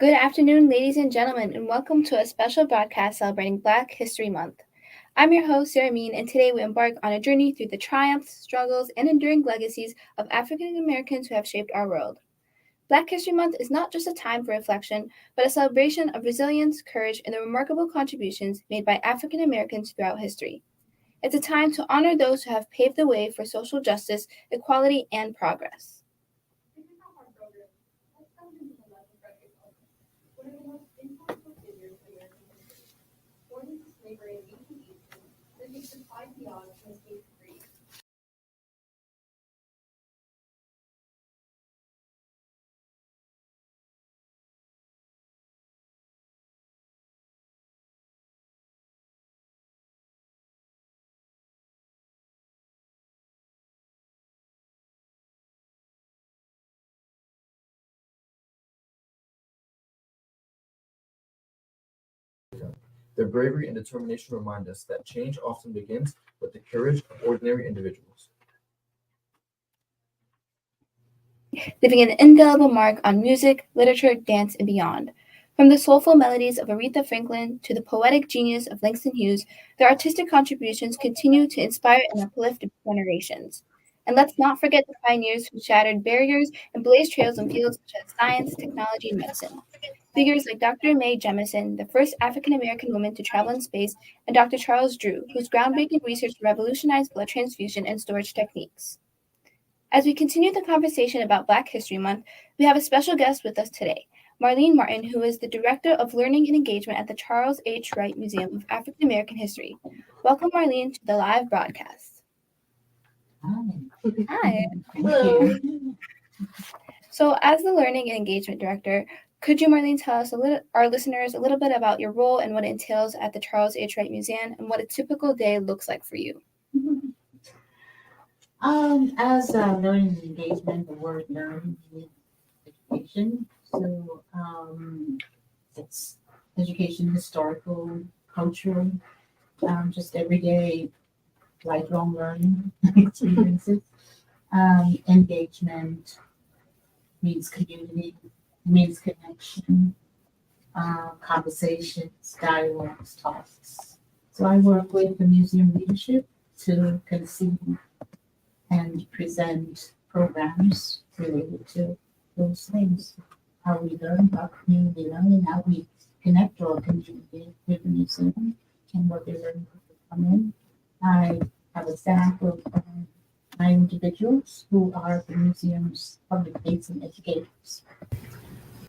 Good afternoon, ladies and gentlemen, and welcome to a special broadcast celebrating Black History Month. I'm your host, Sarah Mean, and today we embark on a journey through the triumphs, struggles, and enduring legacies of African Americans who have shaped our world. Black History Month is not just a time for reflection, but a celebration of resilience, courage, and the remarkable contributions made by African Americans throughout history. It's a time to honor those who have paved the way for social justice, equality, and progress. Their bravery and determination remind us that change often begins with the courage of ordinary individuals. Leaving an indelible mark on music, literature, dance, and beyond. From the soulful melodies of Aretha Franklin to the poetic genius of Langston Hughes, their artistic contributions continue to inspire and uplift generations. And let's not forget the pioneers who shattered barriers and blazed trails in fields such as science, technology, and medicine. Figures like Dr. Mae Jemison, the first African American woman to travel in space, and Dr. Charles Drew, whose groundbreaking research revolutionized blood transfusion and storage techniques. As we continue the conversation about Black History Month, we have a special guest with us today, Marlene Martin, who is the Director of Learning and Engagement at the Charles H. Wright Museum of African American History. Welcome, Marlene, to the live broadcast. Hi. Hello. So, as the Learning and Engagement Director, could you, Marlene, tell us our listeners a little bit about your role and what it entails at the Charles H. Wright Museum and what a typical day looks like for you? As learning and engagement, the word learning means education. So it's education, historical, cultural, just everyday lifelong learning experiences. Engagement means community, means connection, conversations, dialogues, talks. So I work with the museum leadership to conceive and present programs related to those things. How we learn, how community learning, how we connect our community with the museum and what they learn to come in. I have a staff of 9 individuals who are the museum's public-facing educators,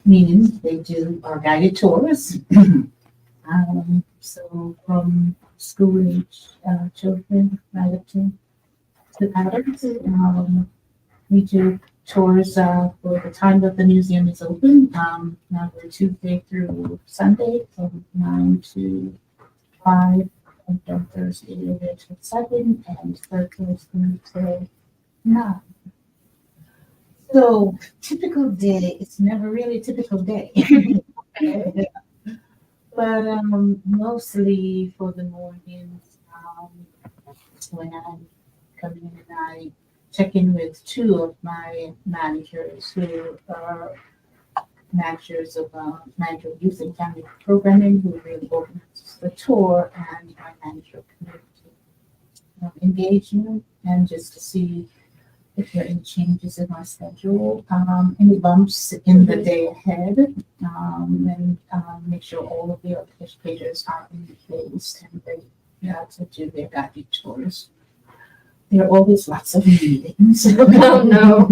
meaning they do our guided tours. So from school-age children right up to adults, we do tours for the time that the museum is open. Now we're Tuesday through Sunday from 9 to 5, and on Thursday we're to 7, and Thursday to 9. So typical day, it's never really a typical day. But mostly for the mornings, when I'm coming in and I check in with 2 of my managers who are managers of Management Youth and Family Programming, who really organizes the tour, and my manager of community engagement, and just to see if there are any changes in my schedule, any bumps in the day ahead, and make sure all of the educators are in place and ready to do their guided tours. There are always lots of meetings. Oh, no.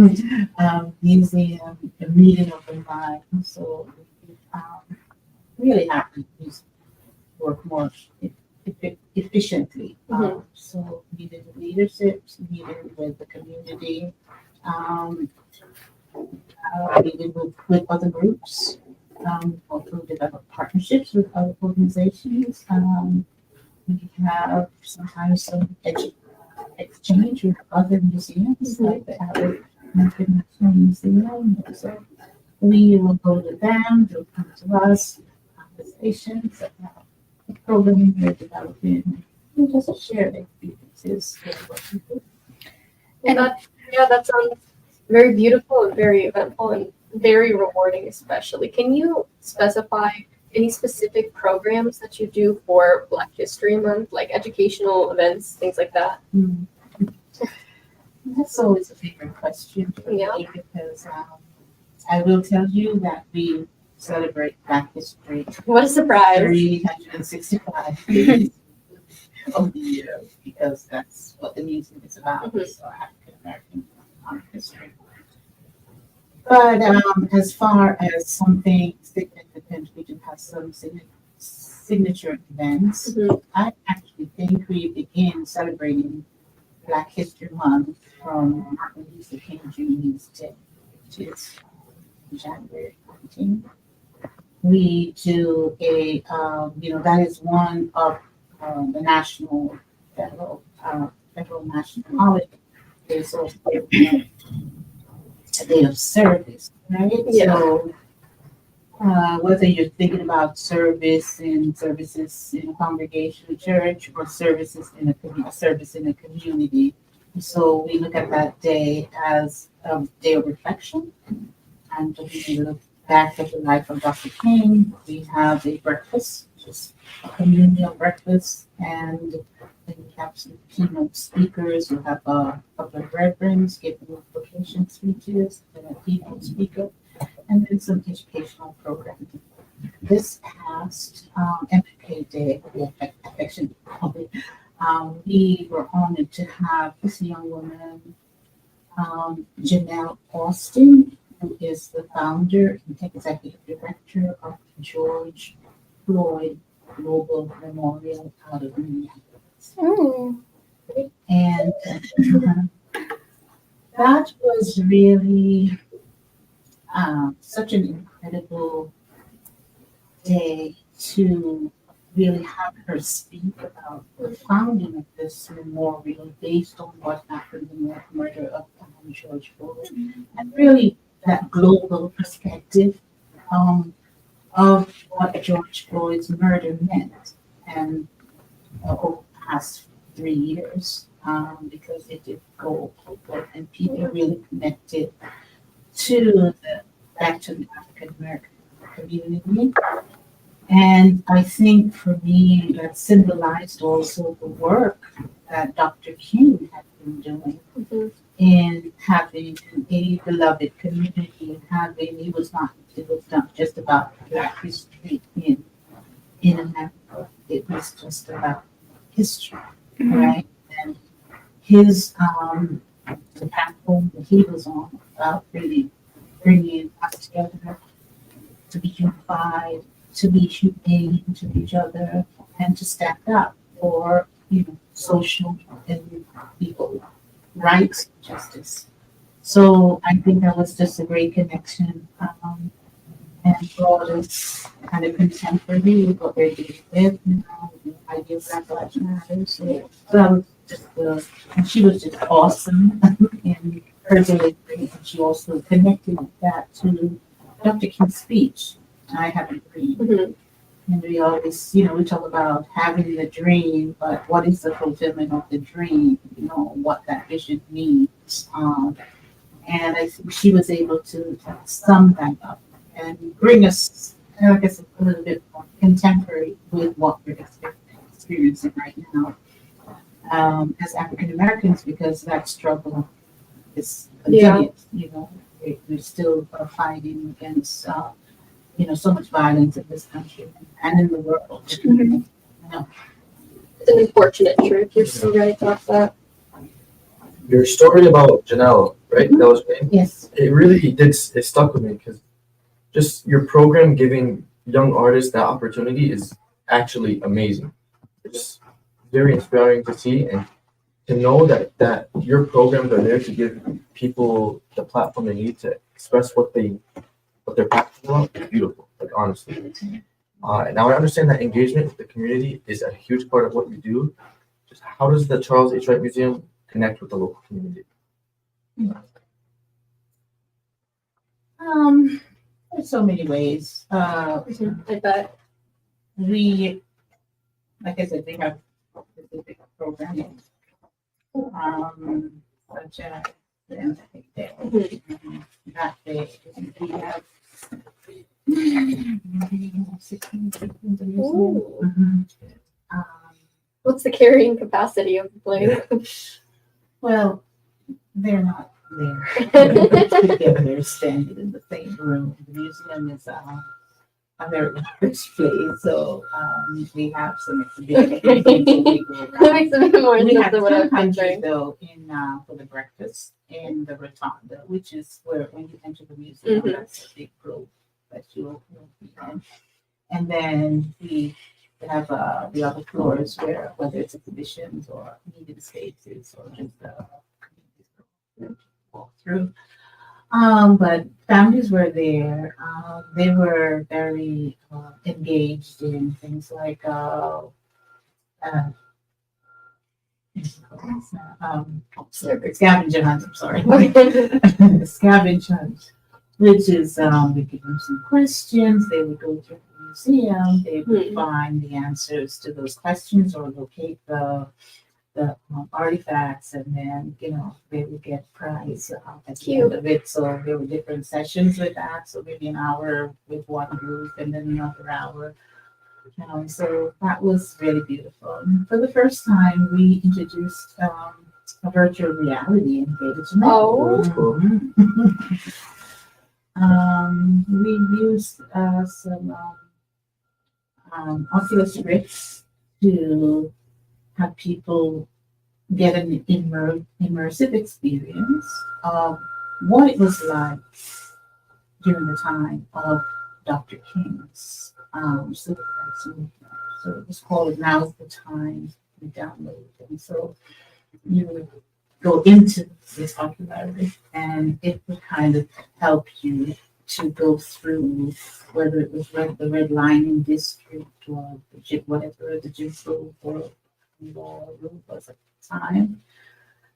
Museum, the meeting of the mind. So really have to work more efficiently. So meeting with leadership, meeting with the community, meeting with other groups, also develop partnerships with other organizations. We have sometimes some exchange with other museums, like the American National Museum. So we will go to them, they'll come to us, conversations about the programming we're developing, and just share their experiences with what we do. And that sounds very beautiful and very eventful, and very rewarding, especially. Can you specify any specific programs that you do for Black History Month, like educational events, things like that? Mm. That's always a favorite question for Yeah. me because I will tell you that we celebrate Black History What a surprise. 365 days of the year because that's what the museum is about. Mhm. So African American history. But as far as something significant, we do have some signature events. Mhm. I actually think we begin celebrating Black History Month from Martin Luther King Jr.'s Day, which is January 19th. We do that is one of the national federal national holidays, or a day of service, right? Yeah. So whether you're thinking about services in a congregational church or services in a service in a community, so we look at that day as a day of reflection, and we look back at the life of Dr. King. We have a breakfast, just a communal breakfast, and then we have some keynote speakers. We'll have a couple of reverends giving vocation speeches, and a keynote speaker, and then some educational programming. This past MLK Day, the affection, we were honored to have this young woman, Janelle Austin, who is the founder and executive director of George Floyd Global Memorial out of Minneapolis. Oh, And that was really such an incredible day to really have her speak about the founding of this memorial based on what happened in the murder of George Floyd, and really that global perspective of what George Floyd's murder meant, and over the past 3 years, because it did go global and people really connected back to the African American community. And I think for me, that symbolized also the work that Dr. King had been doing Mhm. in having a beloved community, and it was not just about Black history in America. It was just about history, right? And his the platform that he was on about really bringing us together to be unified, to be humane to each other, and to stand up for social and equal rights, justice. So I think that was just a great connection, and brought us kind of contemporary with what we're dealing with, the idea of Black Lives Matter. So that was just and she was just awesome in her delivery, and she also connected that to Dr. King's speech. I haven't read. Mhm. And we always, we talk about having the dream, but what is the fulfillment of the dream? What that vision means. And I think she was able to sum that up and bring us, I guess, a little bit more contemporary with what we're experiencing right now as African Americans, because that struggle is continuous. We're still fighting against so much violence in this country and in the world. Mhm. It's an unfortunate truth. You're so right about that. Your story about Janelle, right? Mhm. That was great. Yes. It really did. It stuck with me because just your program giving young artists that opportunity is actually amazing. It's very inspiring to see and to know that your programs are there to give people the platform they need to express what they're passionate about. Is beautiful, like honestly. Now I understand that engagement with the community is a huge part of what you do. Just how does the Charles H. Wright Museum connect with the local community? There's so many ways. I bet. We, like I said, we have specific programming, such as the Empathy Day. that day. We have 16 people in the museum. Ooh. Mhm. What's the carrying capacity of the place? Well, they're not there together, standing in the same room. The museum is a very large place, so we have some exhibitions. Okay. That makes a bit more We sense have than what I was 200 picturing. though in for the breakfast in the rotunda, which is where when you enter the museum, Mhm. that's a big group that you'll be in. And then we have the other floors where whether it's exhibitions or meeting spaces or just walk through. But families were there. They were very engaged in things like scavenger hunt. I'm sorry, scavenger hunt, which is we give them some questions. They would go through the museum. They would find the answers to those questions or locate the artifacts, and then they would get prize at the end of it. So there were different sessions with that. So maybe an hour with one group, and then another hour. So that was really beautiful. And for the first time, we introduced a virtual reality engagement. Oh. We used some Oculus Rift to have people get an immersive experience of what it was like during the time of Dr. King's civil rights movement. So it was called Now's the Time to Download. And so you would go into this popularity and it would kind of help you to go through whether it was the red lining district or whatever the Jim Crow or law was at the time.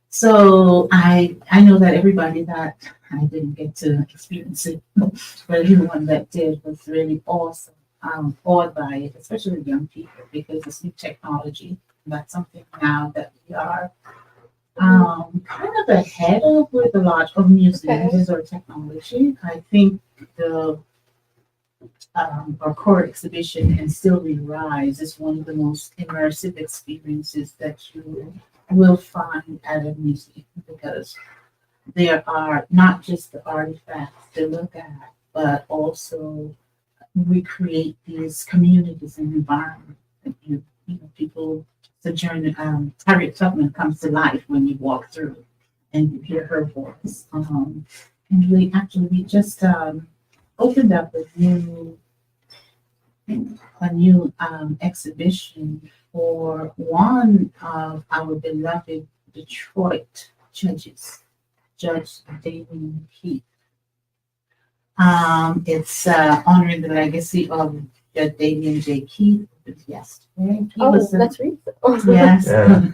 So I know that everybody that I didn't get to experience it, but everyone that did was really awesome, awed by it, especially young people, because it's new technology. That's something now that we are kind of ahead of with a lot of museums or technology. I think our core exhibition and Still We Rise is one of the most immersive experiences that you will find at a museum, because there are not just the artifacts to look at, but also we create these communities and environments that people sojourn. Harriet Tubman comes to life when you walk through and you hear her voice. And we just opened up a new exhibition for one of our beloved Detroit judges, Judge Damien Keith. It's honoring the legacy of Judge Damien J. Keith. Yesterday. That's recent. Yes. Yeah.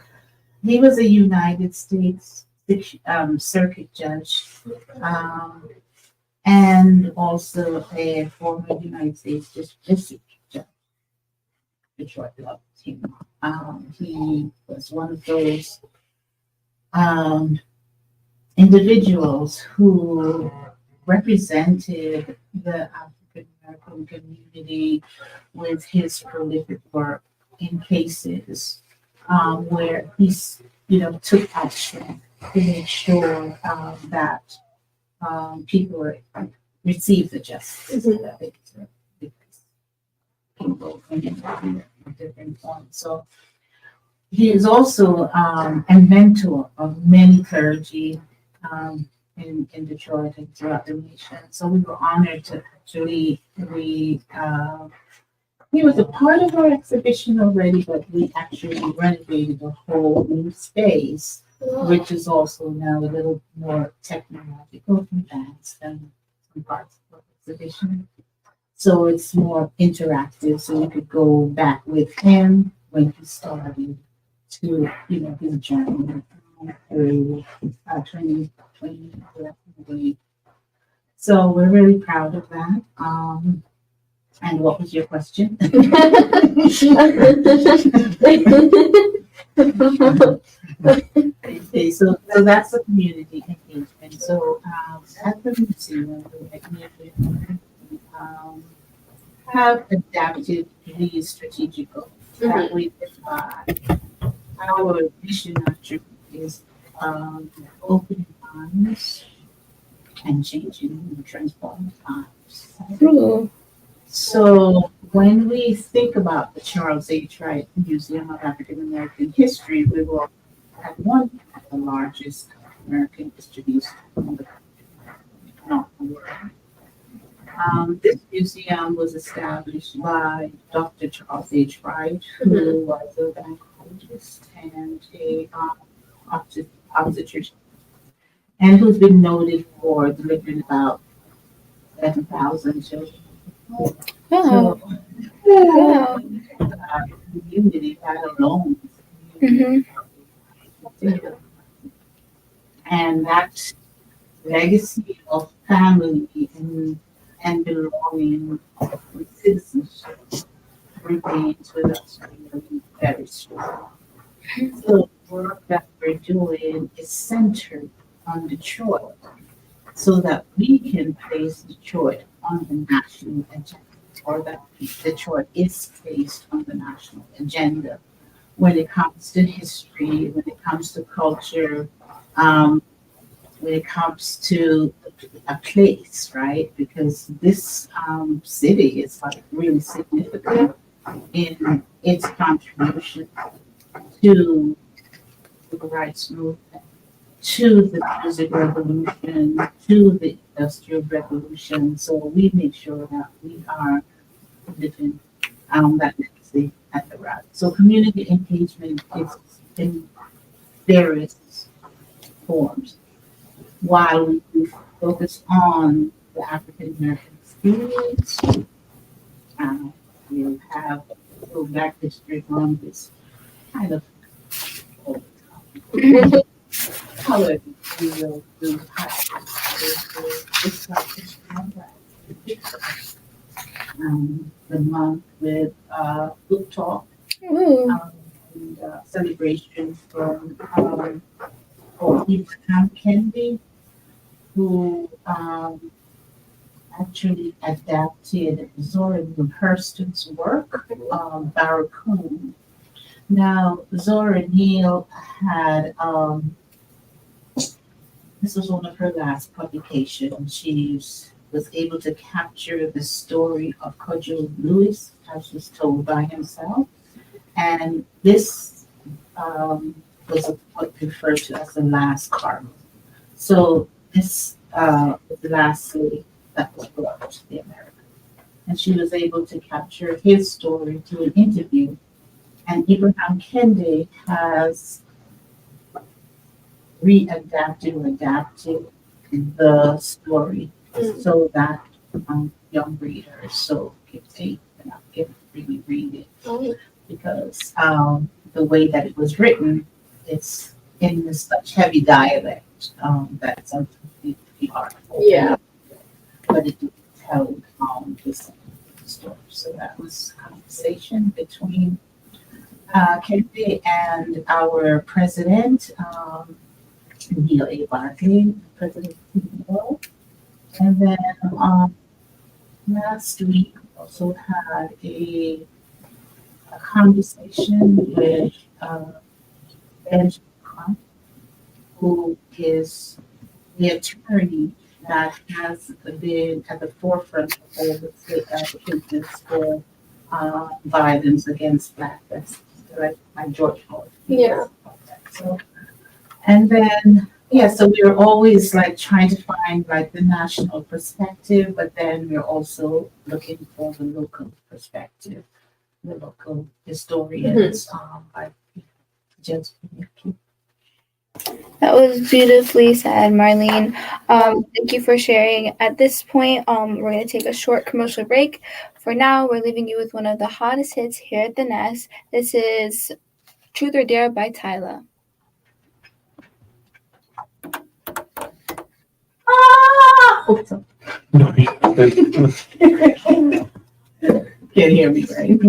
He was a United States circuit judge, and also a former United States district judge. Detroit loved him. He was one of those individuals who represented the African American community with his prolific work in cases where he took action to make sure that people receive the justice that they deserve, because people in different points. So he is also a mentor of many clergy in Detroit and throughout the nation. So we were honored to actually he was a part of our exhibition already, but we actually renovated a whole new space, which is also now a little more technological advanced than some parts of the exhibition. So it's more interactive, so you could go back with him when he started to, his journey through 2020. So we're really proud of that. And what was your question? Okay, so that's the community engagement. So at the museum, um, have adapted these strategic goals that we define. Our mission actually is opening minds and changing and transforming lives. Ooh. So when we think about the Charles H. Wright Museum of African American History, we will have one of the largest American histories in the country, not the world. This museum was established by Dr. Charles H. Wright, who was a gynecologist and a obstetrician, and who's been noted for delivering about 7,000 children. Wow. So, Wow. community that alone. Mhm. And that legacy of family and belonging with citizenship remains with us really very strong. So the work that we're doing is centered on Detroit so that we can place Detroit on the national agenda, or that Detroit is placed on the national agenda when it comes to history, when it comes to culture, when it comes to a place, right? Because this city is like really significant in its contribution to the civil rights movement, to the music revolution, to the industrial revolution. So we make sure that we are living that legacy at the right. So community engagement is in various forms. While we focus on the African American experience, we have go back history on this kind of all the time. However, we will do this the month with book talk Ooh. and celebration from Abraham Kennedy, who actually adapted Zora Neale Hurston's work, Barracoon. Now, Zora Neale had, this was one of her last publications. She was able to capture the story of Cudgel Lewis, as was told by himself. And this was what referred to as the last cargo. So this was the last slave that was brought to the Americas. And she was able to capture his story through an interview. And Abraham Kennedy has adapted the story so that young readers so can really read it. Because the way that it was written, it's in such heavy dialect that sometimes it can be hard. Yeah. But it did tell this story. So that was a conversation between Kennedy and our president, Neil A. Barkley, President CEO. And then last week we also had a conversation with Benjamin Crump, who is the attorney that has been at the forefront of all the state advocates for violence against Black veterans, like George Floyd. Yeah. So, and then, so we're always like trying to find like the national perspective, but then we're also looking for the local perspective, the local historians, like just That was beautifully said, Marlene. Thank you for sharing. At this point, we're going to take a short commercial break. For now, we're leaving you with one of the hottest hits here at the Nest. This is Truth or Dare by Tyla. Can't hear me, right?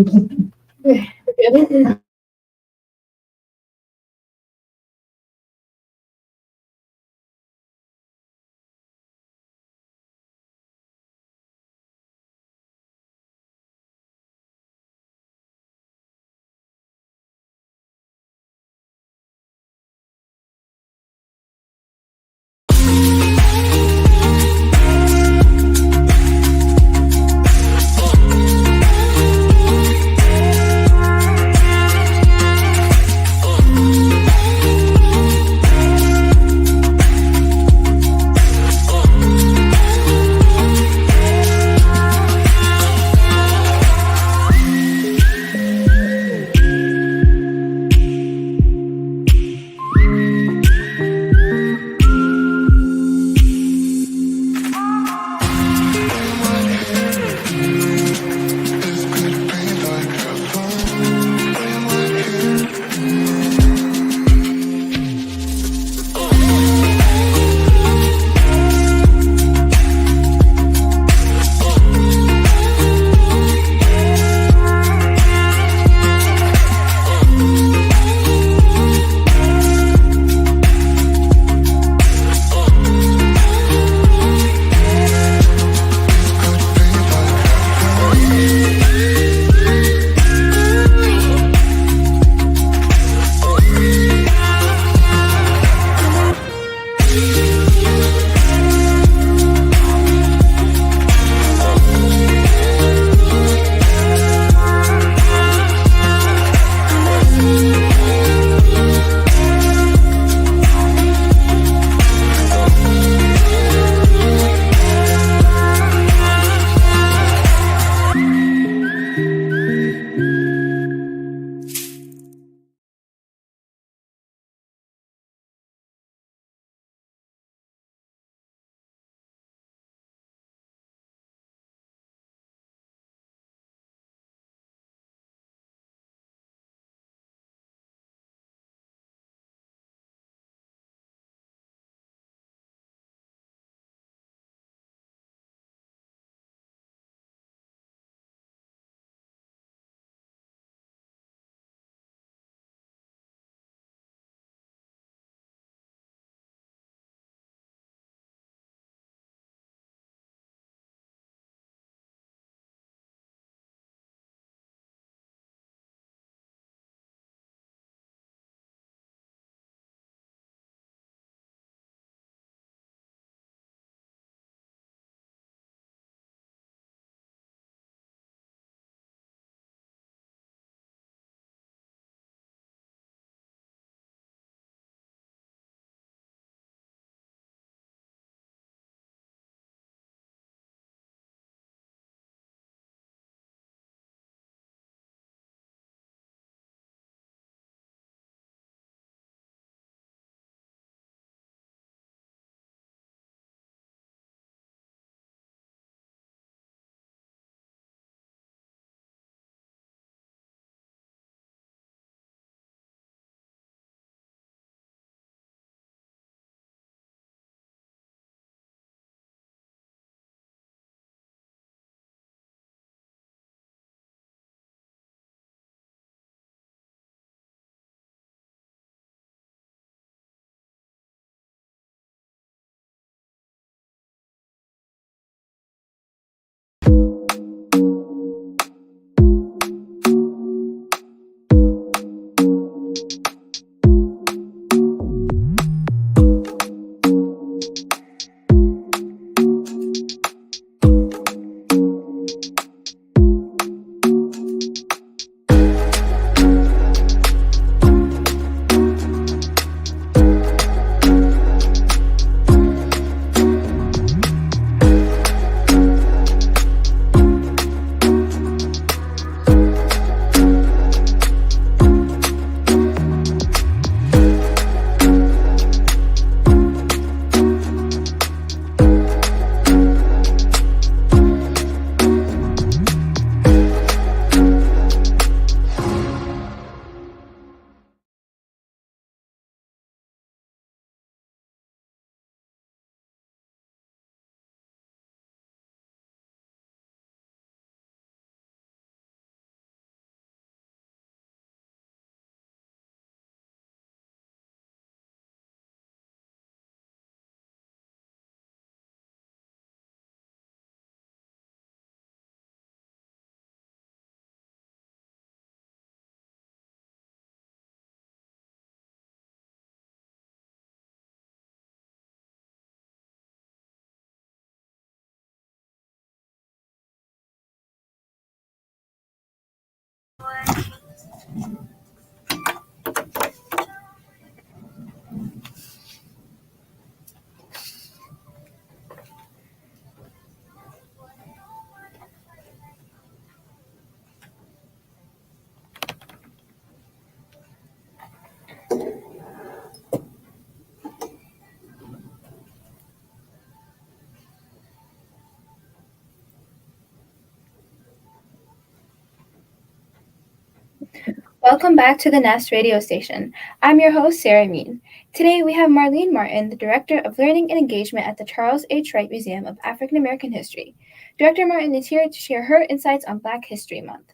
Welcome back to the Nest radio station. I'm your host, Sarah Mean. Today we have Marlene Martin, the Director of Learning and Engagement at the Charles H. Wright Museum of African American History. Director Martin is here to share her insights on Black History Month.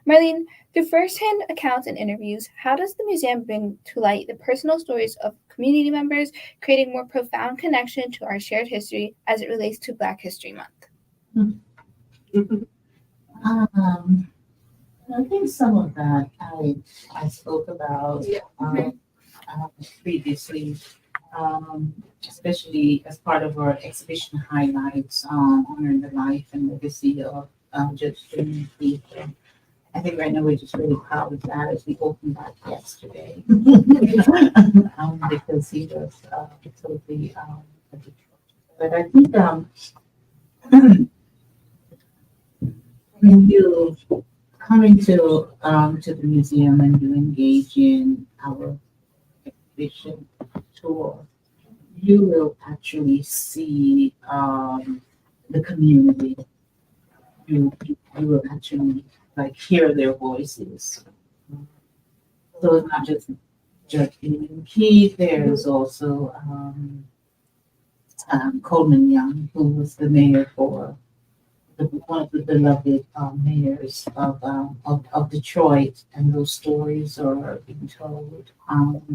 Marlene, through firsthand accounts and interviews, how does the museum bring to light the personal stories of community members, creating more profound connection to our shared history as it relates to Black History Month? I think some of that I spoke about previously, especially as part of our exhibition highlights honoring the life and legacy of Judge Jimmy Peak. I think right now we're just really proud of that as we opened that yesterday, because he was totally. But I think when you coming to the museum and you engage in our exhibition tour, you will actually see the community. You will actually like hear their voices. So it's not just Judge William Keith. There's also Coleman Young, who was the mayor for one of the beloved mayors of Detroit, and those stories are being told.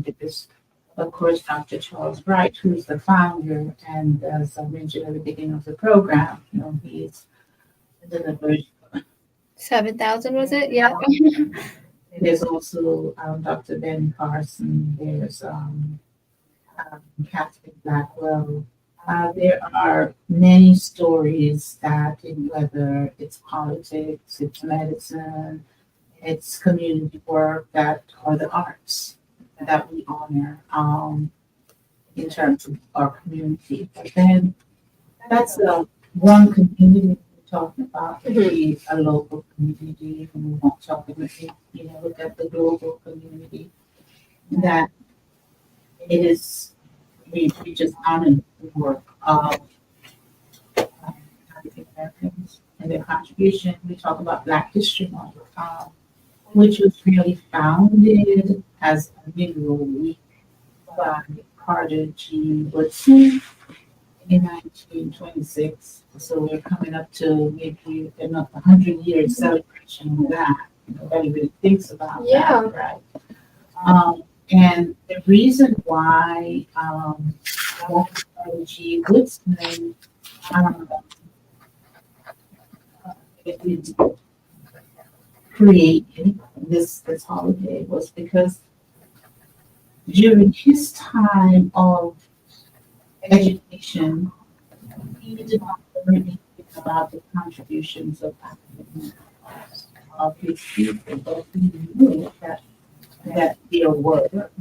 Because, of course, Dr. Charles Wright, who's the founder, and as I mentioned at the beginning of the program, he's delivered 7,000 was it? Yeah. There's also Dr. Ben Carson. There's Catherine Blackwell. There are many stories that, in whether it's politics, it's medicine, it's community work, that or the arts that we honor in terms of our community. But then that's one community we're talking about, maybe a local community, and we won't talk about it, look at the global community, that it is, we just honor the work of African Americans and their contribution. We talk about Black History Month, which was really founded as a Negro Week by Carter G. Woodson in 1926. So we're coming up to maybe enough 100 years celebration of that. Nobody really thinks about that, right? And the reason why Carter G. Woodson created this holiday was because during his time of education, he did not really think about the contributions of African Americans, of his people, but he knew that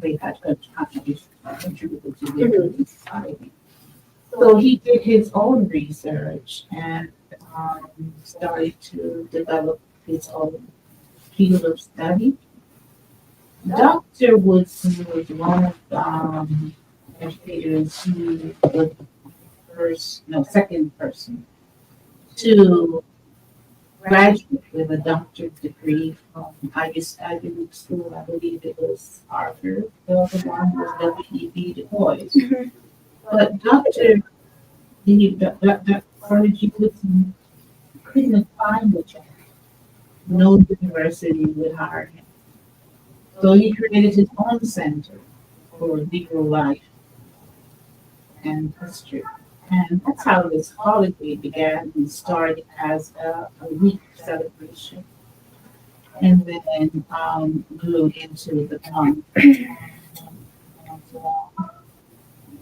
they had contributions contributed to their society. So he did his own research and started to develop his own field of study. Dr. Woodson was one of the educators who was the second person to graduate with a doctorate degree from Ivy League School. I believe it was Harvard. The other one was W.E.B. Du Bois. But Dr. Carnegie Woodson couldn't find a job. No university would hire him. So he created his own center for Negro life and history. And that's how this holiday began. We started as a week celebration and then grew into the month.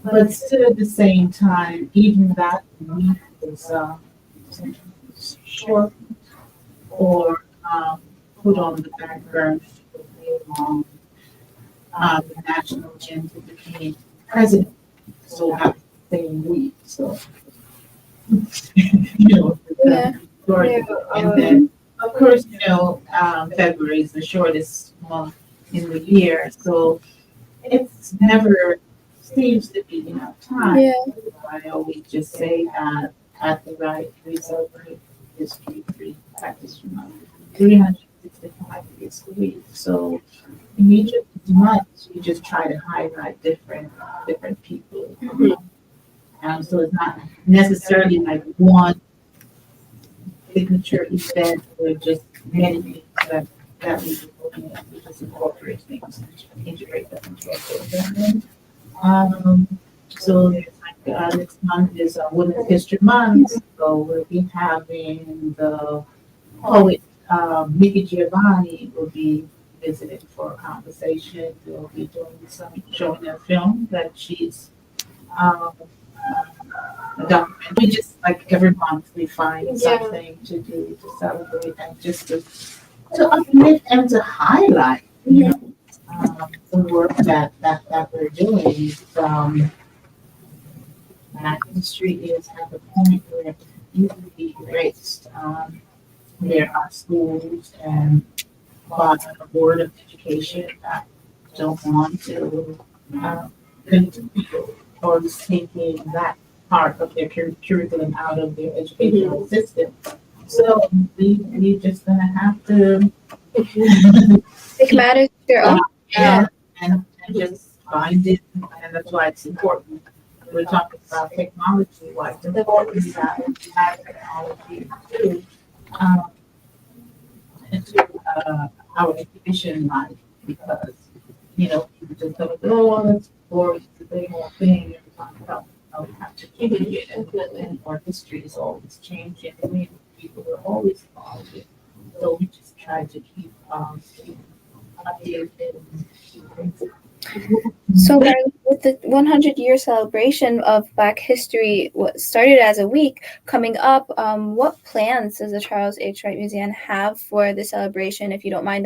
But still at the same time, even that week was short or put on the back burner along the national agenda became president. So that same week. So and then of course, February is the shortest month in the year. So it's never seems to be enough time. Yeah. I always just say that at the Wright we celebrate history, Black History Month, 365 days a week. So in each of the months, we just try to highlight different people. So it's not necessarily like one signature event or just many things that we do. We just incorporate things and integrate them into our program. So there's next month is Women's History Month, so we'll be having the poet Mickey Giovanni will be visiting for a conversation. We'll be showing a film that she's a document. We just like every month we find something to do to celebrate and just to uplift and to highlight, the work that we're doing. Black history is at the point where it can easily be erased. There are schools and the Board of Education that don't want to continue or just taking that part of their curriculum out of their educational system. So we just gonna have to Take matters to their own. and just find it, and that's why it's important. We're talking about technology, why it's important that we have technology into our education life, because people just don't go, it's boring, it's a big old thing. Every time we have to keep it, and our history is always changing. I mean, people are always evolving, so we just try to keep updated and keep things. So, Marlene, with the 100-year celebration of Black History, what started as a week coming up, what plans does the Charles H. Wright Museum have for the celebration? If you don't mind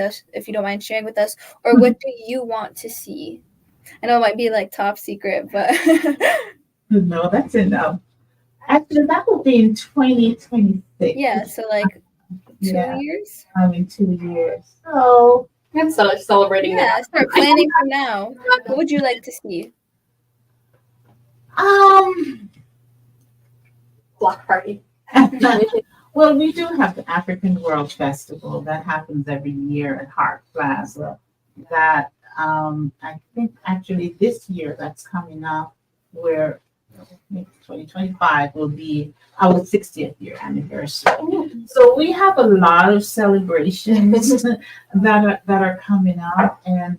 sharing with us, or what do you want to see? I know it might be like top secret, but No, that's enough. Actually, that will be in 2026. yeah. So like 2 years. In 2 years. So. I'm celebrating Yeah, that. start planning from now. What would you like to see? Block party. Well, we do have the African World Festival that happens every year at Hart Plaza. That I think actually this year that's coming up, where 2025 will be our 60th year anniversary. So we have a lot of celebrations that are coming up, and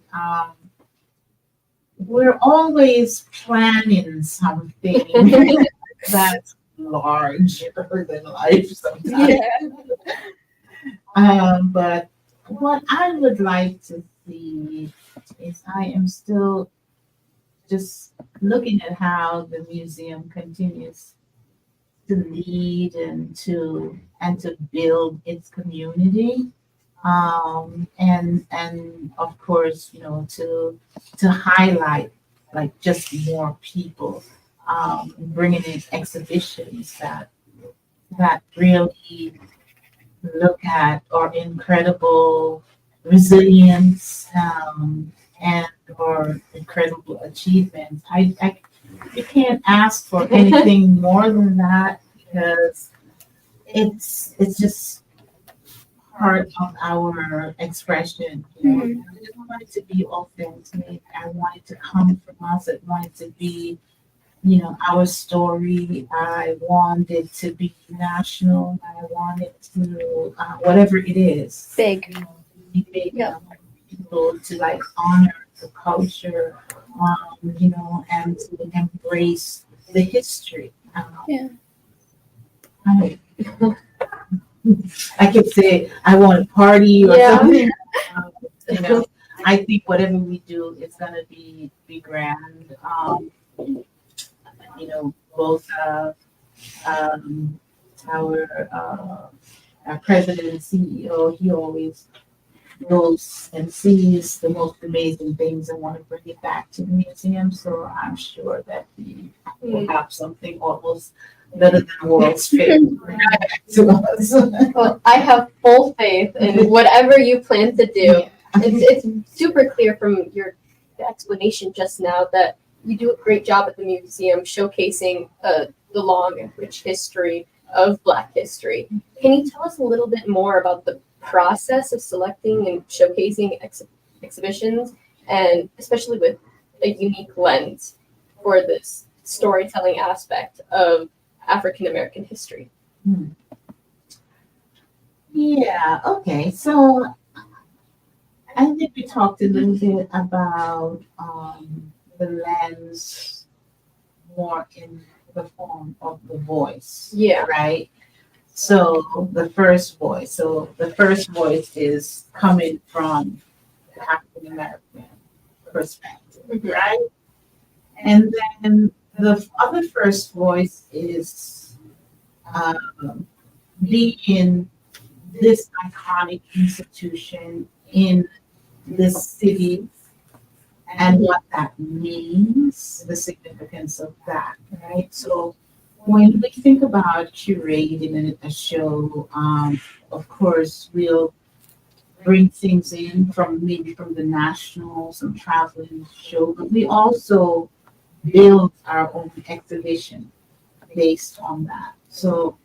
we're always planning something that's larger than life sometimes. But what I would like to see is, I am still just looking at how the museum continues to lead and to build its community, and of course, to highlight like just more people, bringing in exhibitions that really look at our incredible resilience, and or incredible achievements. You can't ask for anything more than that, because it's just part of our expression. I just want it to be authentic. I want it to come from us. I want it to be, our story. I want it to be national. I want it to, whatever it is, Big. Be big. Yeah. People to like honor the culture, and to embrace the history. I could say I want a party or something. I think whatever we do is gonna be grand. Both our president and CEO, he always goes and sees the most amazing things and want to bring it back to the museum. So I'm sure that we will have something almost better than World's Fair to us. Well, I have full faith in whatever you plan to do. It's super clear from your explanation just now that you do a great job at the museum showcasing the long and rich history of Black history. Can you tell us a little bit more about the process of selecting and showcasing exhibitions, and especially with a unique lens for this storytelling aspect of African American history. Yeah, okay. So I think we talked a little bit about the lens more in the form of the voice. Yeah. Right? So the first voice. So the first voice is coming from the African American perspective, right? And then the other first voice is being this iconic institution in this city and what that means, the significance of that, right? So when we think about curating a show, of course, we'll bring things in from maybe from the national, some traveling show, but we also build our own exhibition based on that. So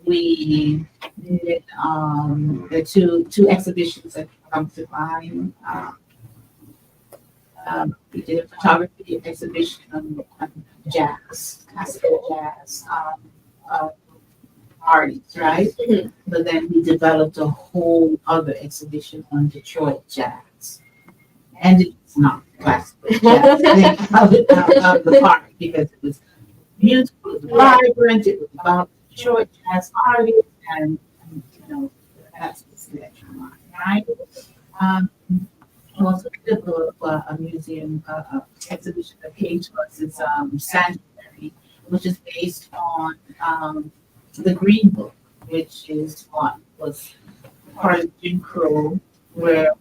we did the two exhibitions that come to mind. We did a photography exhibition on jazz, classical jazz artists, right? But then we developed a whole other exhibition on Detroit jazz. And it's not classical jazz. Out of the park because it was musical, it was vibrant, it was about Detroit jazz artists, and that's the selection line, right? We also developed a museum exhibition that came to us. It's Sanctuary, which is based on the Green Book, which is what was part of Jim Crow, where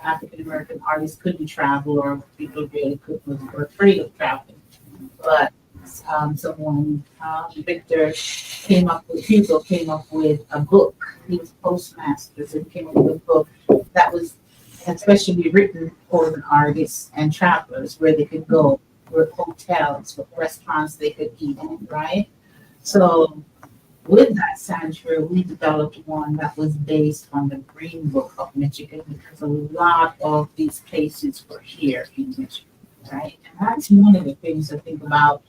African American artists couldn't travel, or people really were afraid of traveling. But someone, Hugo came up with a book. He was postmaster, so he came up with a book that was especially written for the artists and travelers, where they could go, where hotels, with restaurants they could eat in, right? So with that sanctuary, we developed one that was based on the Green Book of Michigan, because a lot of these places were here in Michigan, right? And that's one of the things to think about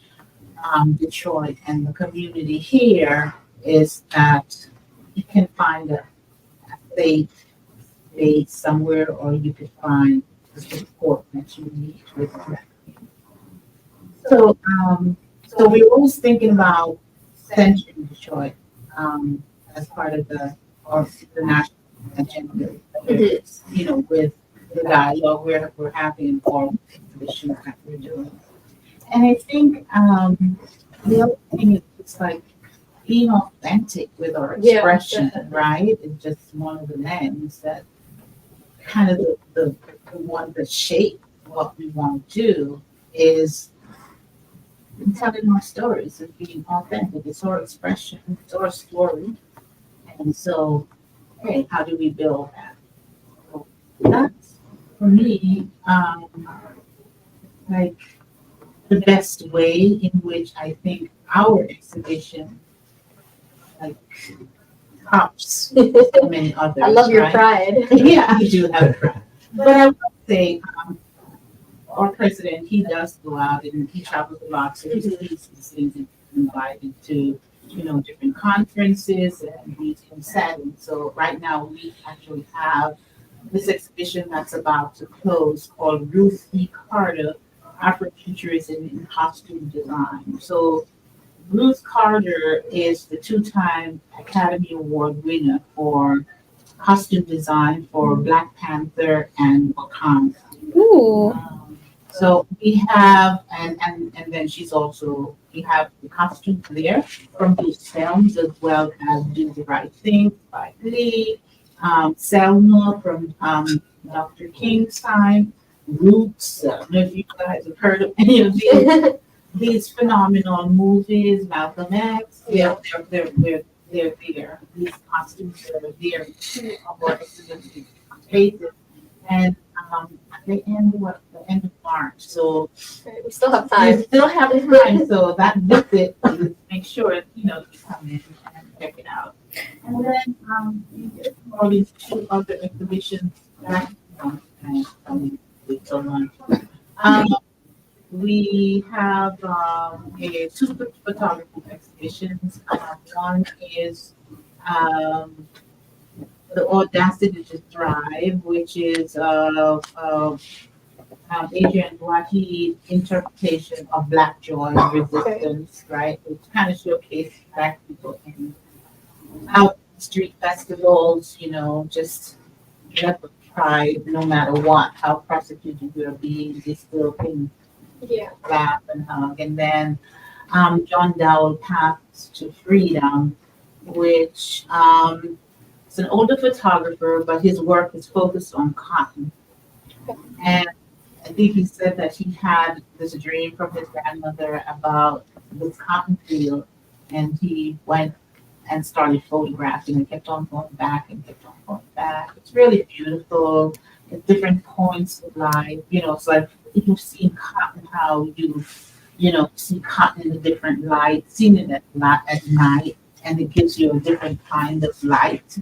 Detroit and the community here, is that you can find a faith base somewhere, or you could find the support that you need with that. So, so we're always thinking about centering Detroit as part of the national agenda. With the dialogue we're having, or the issue that we're doing. And I think the other thing is it's like being authentic with our expression, right? It's just one of the names that kind of the one that shape what we want to do is telling our stories and being authentic. It's our expression, it's our story. And so, hey, how do we build that? So that's, for me, like the best way in which I think our exhibition like tops so many others. I love your right? pride. Yeah, I do have pride. But I would say our president, he does go out and he travels a lot, so he sees these things and invited to, different conferences and meeting settings. So right now we actually have this exhibition that's about to close called Ruth E. Carter, Afrofuturism in Costume Design. So Ruth Carter is the two-time Academy Award winner for costume design for Black Panther and Wakanda. Ooh. So we have, and then we have the costumes there from these films, as well as Do the Right Thing by Lee, Selma from Dr. King's time, Roots. I don't know if you guys have heard of any of these phenomenal movies, Malcolm X. Yeah, they're there. These costumes are there in two of our exhibition spaces. And at the end of March. So we still have time. We still have time. So that visit, make sure you come in and check it out. And then we just all these two other exhibitions that um, we have two photography exhibitions. One is the Audacity to Thrive, which is Adrian Wright interpretation of Black joy and resistance, right? Which kind of showcases Black people in out street festivals, just let the pride, no matter what, how persecuted you're being, they still can laugh and hug. And then John Dowell Paths to Freedom, which is an older photographer, but his work is focused on cotton. And I think he said that he had this dream from his grandmother about this cotton field, and he went and started photographing and kept on going back and kept on going back. It's really beautiful at different points of life. It's like if you've seen cotton, how you see cotton in a different light, seeing it at night, and it gives you a different kind of light,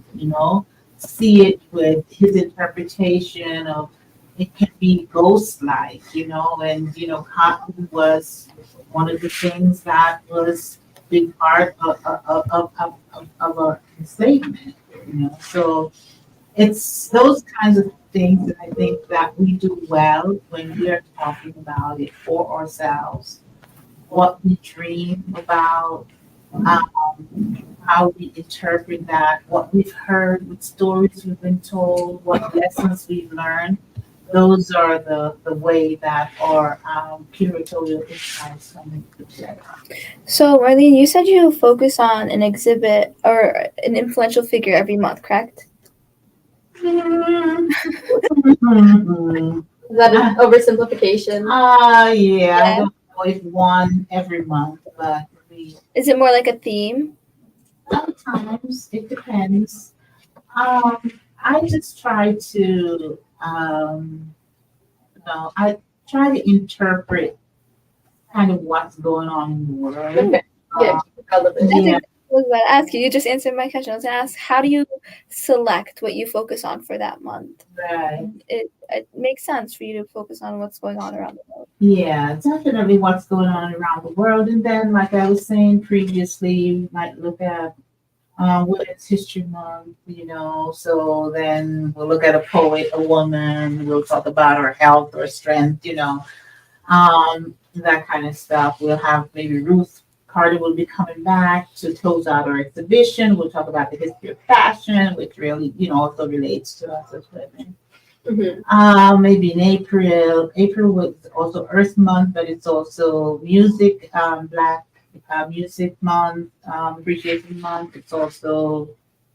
see it with his interpretation of it can be ghost-like, and cotton was one of the things that was big part of our enslavement, So it's those kinds of things that I think that we do well when we are talking about it for ourselves, what we dream about, how we interpret that, what we've heard, what stories we've been told, what lessons we've learned. Those are the way that our curatorial insights come into play. So, Marlene, you said you focus on an exhibit or an influential figure every month, correct? Is that an oversimplification? Yeah. I don't know if one every month, but Is it more like a theme? sometimes it depends. I just try to I try to interpret kind of what's going on in the world. Okay. Yeah, relevant. Yeah. I was about to ask you. You just answered my question. I was going to ask, how do you select what you focus on for that month? Right. It makes sense for you to focus on what's going on around the world. Yeah, definitely what's going on around the world. And then, like I was saying previously, you might look at Women's History Month, so then we'll look at a poet, a woman, we'll talk about her health or strength, that kind of stuff. We'll have maybe Ruth Carter will be coming back to close out our exhibition. We'll talk about the history of fashion, which really, also relates to us as women. Mm-hmm. Maybe in April was also Earth Month, but it's also music, Black Music Month, Appreciation Month. It's also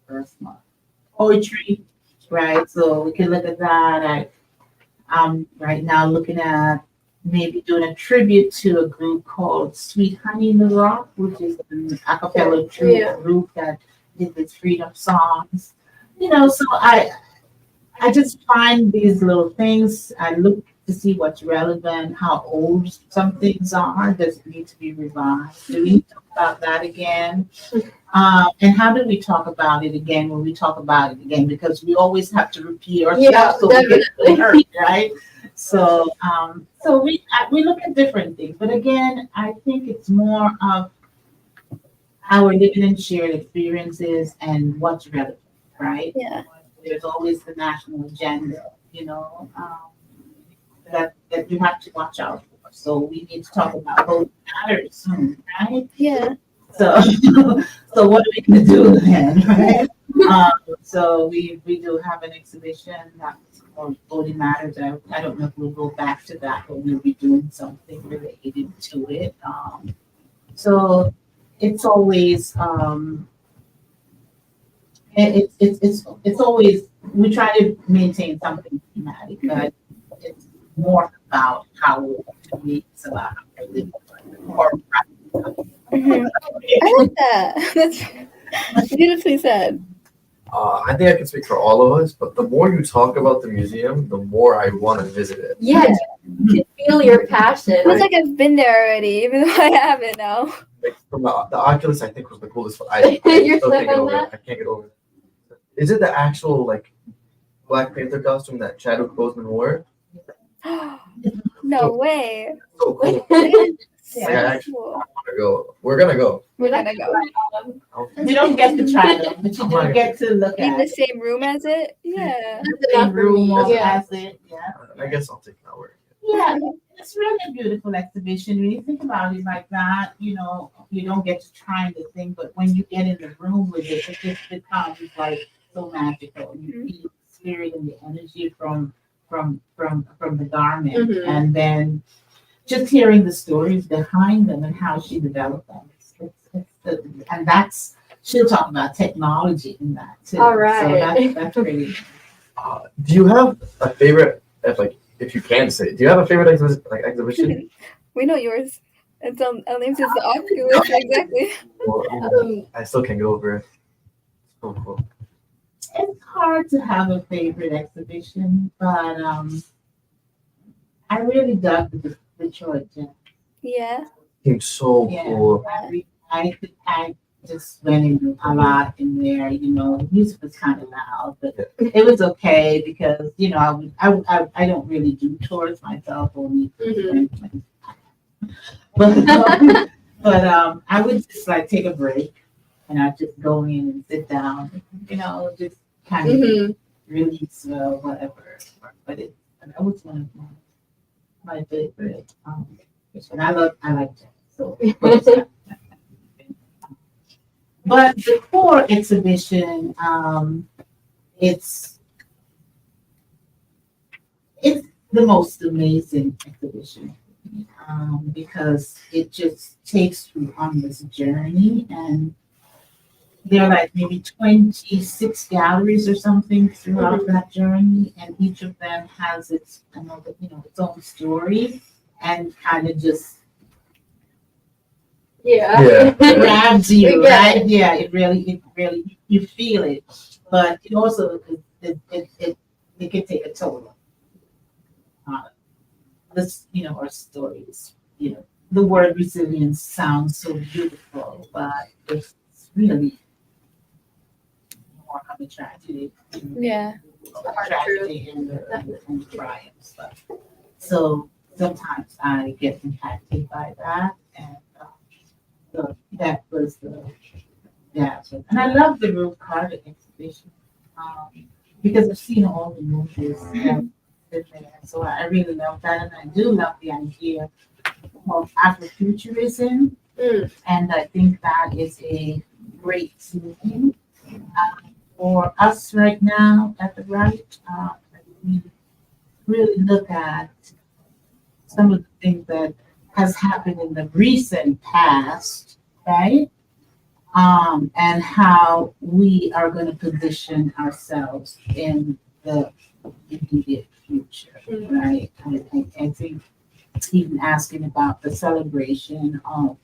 Earth Month. Poetry, right? So we can look at that. I'm right now looking at maybe doing a tribute to a group called Sweet Honey in the Rock, which is an a cappella group that did these freedom songs. So I just find these little things. I look to see what's relevant, how old some things are. Does it need to be revised? Do we need to talk about that again? And how do we talk about it again when we talk about it again? Because we always have to repeat ourselves, so we get hurt, right? So we look at different things, but again, I think it's more of our living and shared experiences and what's relevant, right? Yeah. There's always the national agenda, that you have to watch out for. So we need to talk about voting matters soon, right? Yeah. So what are we going to do then, right? So we do have an exhibition that's called Voting Matters. I don't know if we'll go back to that, but we'll be doing something related to it. So it's always it's always, we try to maintain something thematic, but it's more about how it's about how we're living or Mm-hmm. I like that. That's beautifully said. I think I can speak for all of us, but the more you talk about the museum, the more I want to visit it. Yeah, you can feel your passion. It feels like I've been there already, even though I haven't now. Like from the Oculus, I think was the coolest one. You're still can't stuck get on over that? it. I can't get over it. Is it the actual like Black Panther costume that Chadwick Boseman wore? No way. So cool. So Like, I actually cool. want to go. We're gonna go. We're gonna go. You don't get to try them, but you do get to look In at the it. same room as it? Yeah. That's Same enough for me. room Yeah. as it. Yeah. I guess I'll take that word. Yeah, it's really a beautiful exhibition. When you think about it like that, you know, you don't get to try the thing, but when you get in the room with it, it just becomes like so magical. You feel the spirit and the energy from the garment, Mhm. and then just hearing the stories behind them and how she developed them. And that's she'll talk about technology in that too. All right. So that's pretty. Do you have a favorite? If you can say, do you have a favorite exhibition? We know yours. And so our names is the Oculus, exactly. Well, I still can't get over it. So cool. It's hard to have a favorite exhibition, but I really dug the Detroit Gym. Yeah. Seems so Yeah, cool. I just went in a lot in there. You know, the music was kind of loud, but it was okay because you know I don't really do tours myself only. Mhm. But I would just like take a break and I'd just go in and sit down. You know, just kind of Mhm. release whatever. But that was one of my favorite. And I like jazz. So, but the core exhibition, it's the most amazing exhibition because it just takes you on this journey, and there are like maybe 26 galleries or something throughout that journey, and each of them has its its own story, and kind of just Yeah. grabs you, We get right? it. Yeah, it really you feel it, but it also it can take a toll on this, our stories. The word resilience sounds so beautiful, but it's really more of a tragedy. Yeah. Tragedy and triumph. So sometimes I get impacted by that, and so that was and I love the Ruth Carter exhibition because I've seen all the movies that fit there. So I really love that, and I do love the idea of Afrofuturism, and I think that is a great thing for us right now at the Wright. We really look at some of the things that has happened in the recent past, right? And how we are going to position ourselves in the immediate future, right? I think even asking about the celebration of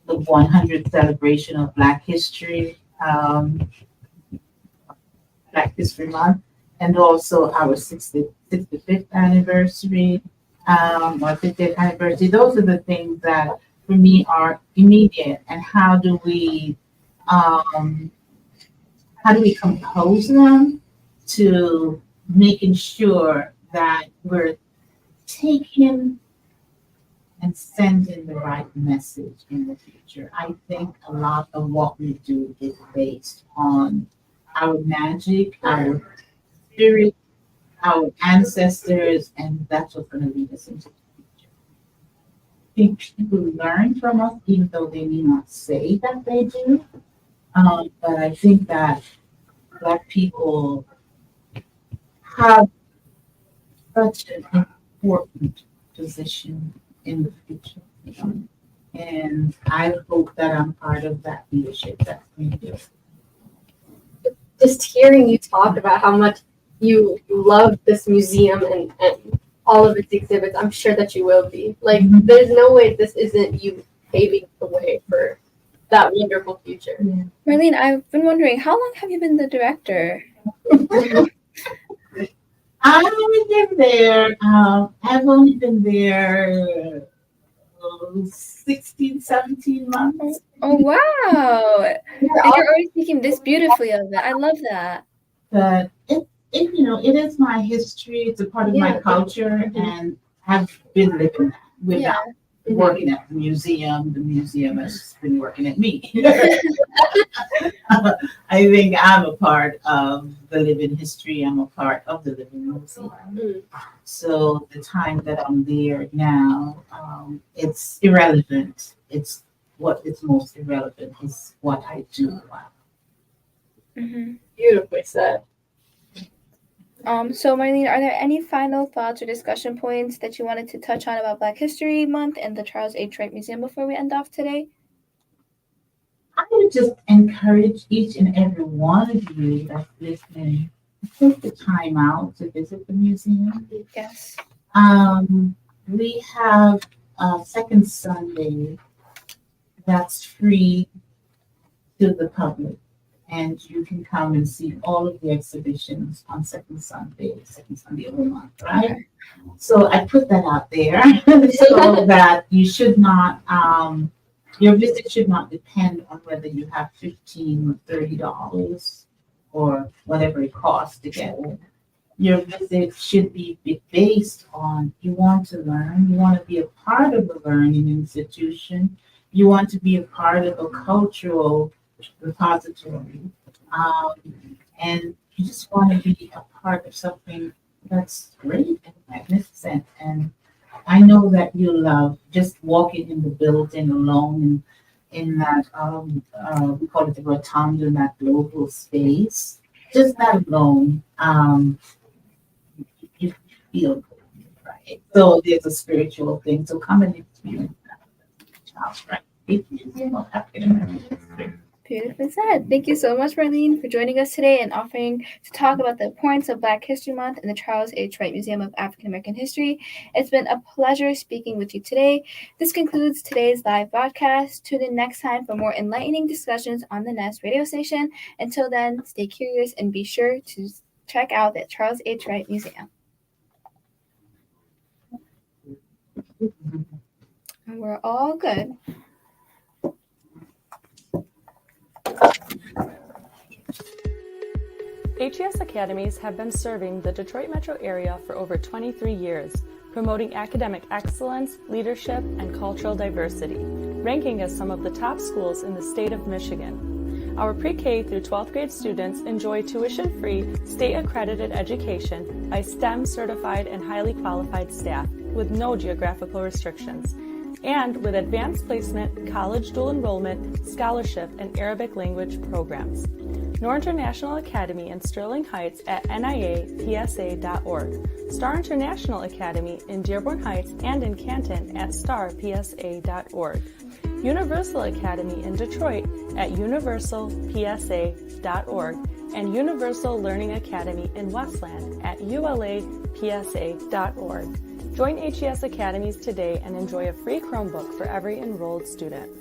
the 100th celebration of Black History, Black History Month, and also our 65th anniversary, or 50th anniversary. Those are the things that for me are immediate. And how do we compose them to making sure that we're taking and sending the right message in the future. I think a lot of what we do is based on our magic, our spirit, our ancestors, and that's what's going to lead us into the future. I think people learn from us, even though they may not say that they do. But I think that Black people have such an important position in the future. And I hope that I'm part of that leadership that's being built. Just hearing you talk about how much you love this museum and all of its exhibits, I'm sure that you will be. Like, there's no way this isn't you paving the way for that wonderful future. Yeah. Marlene, I've been wondering, how long have you been the director? I've only been there 16, 17 months. Oh, wow. And you're already speaking this beautifully of it. I love that. But it is my history. It's a part of my culture, and I've been living that without working at the museum. The museum has been working at me. I think I'm a part of the living history. I'm a part of the living museum. So the time that I'm there now, it's irrelevant. It's what is most irrelevant is what I do. Beautifully said. So Marlene, are there any final thoughts or discussion points that you wanted to touch on about Black History Month and the Charles H. Wright Museum before we end off today? I would just encourage each and every one of you that's listening to take the time out to visit the museum. Yes. We have a second Sunday that's free to the public, and you can come and see all of the exhibitions on second Sunday of the month, right? So I put that out there so that you should not, your visit should not depend on whether you have $15 or $30 or whatever it costs to get in. Your visit should be based on you want to learn, you want to be a part of a learning institution, you want to be a part of a cultural repository, and you just want to be a part of something that's great and magnificent. And I know that you love just walking in the building alone in that we call it the rotunda, in that global space. Just that alone, you feel good, right? So there's a spiritual thing. So come and experience that, right? Beautifully said. Thank you so much, Marlene, for joining us today and offering to talk about the importance of Black History Month in the Charles H. Wright Museum of African American History. It's been a pleasure speaking with you today. This concludes today's live broadcast. Tune in next time for more enlightening discussions on the Nest radio station. Until then, stay curious and be sure to check out the Charles H. Wright Museum. And we're all good. HES Academies have been serving the Detroit metro area for over 23 years, promoting academic excellence, leadership, and cultural diversity, ranking as some of the top schools in the state of Michigan. Our pre-K through 12th grade students enjoy tuition-free, state-accredited education by STEM-certified and highly qualified staff with no geographical restrictions, and with advanced placement, college dual enrollment, scholarship, and Arabic language programs. Nor International Academy in Sterling Heights at niapsa.org, Star International Academy in Dearborn Heights and in Canton at starpsa.org, Universal Academy in Detroit at universalpsa.org, and Universal Learning Academy in Westland at ulapsa.org. Join HES Academies today and enjoy a free Chromebook for every enrolled student.